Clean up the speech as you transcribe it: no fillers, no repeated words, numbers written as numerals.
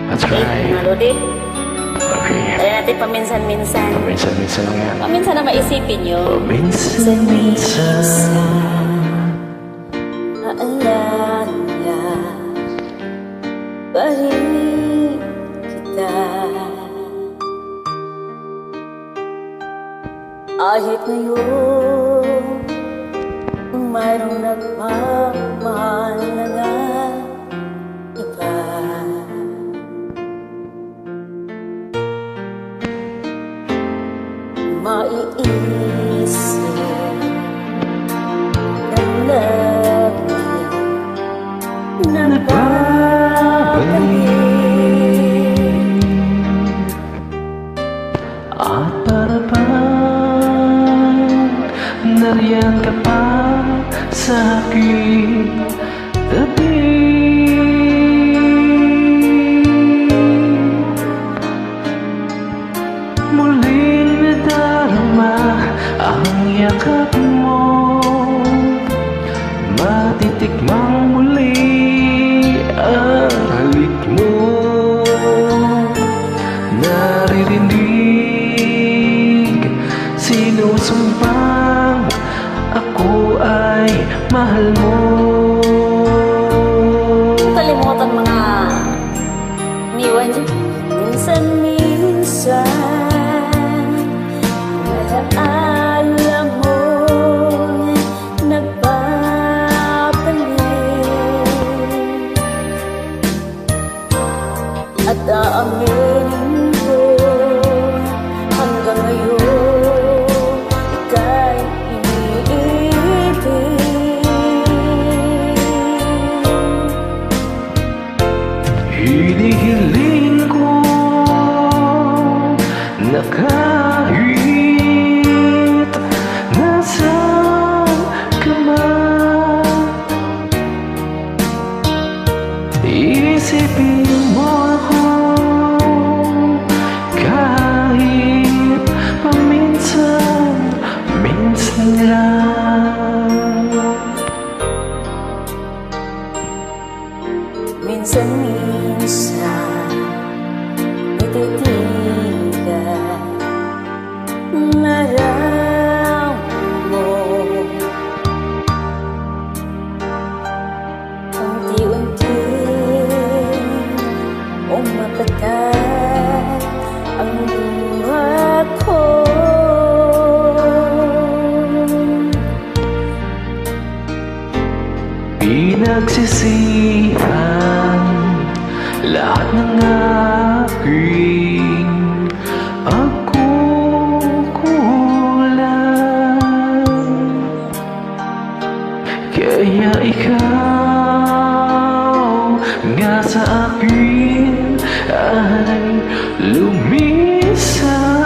That's right. Mga Lodi, Okay. try natin paminsan-minsan. Paminsan-minsan lang yan. Paminsan na maisipin nyo. Paminsan-minsan. Aalala pa rin kita. Kahit ngayon mayroong nagmamahal na nga iba. Maiisip na langit na babalik. At para bang nariyan ka pa sa aking tabi. Muling nadarama ang yakap mo, matitikmang muli ang halik mo. Naririnig sinusumpang ako ay mahal mo. Kalimutan mga niwan dyan. Minsan-minsan alam mo nagbabalik. At aaminin ko hanggang ngayon ika'y iniibig. Hinihiling ko na kahit nasaan ka man, isipin mo ako kahit paminsan-minsan lang. Minsan-minsan natitigan naraw mo unti-unti umapatat ang luha ko. Pinagsisihan lahat ng aking pagkukulang, kaya ikaw nga sa akin ay lumisan.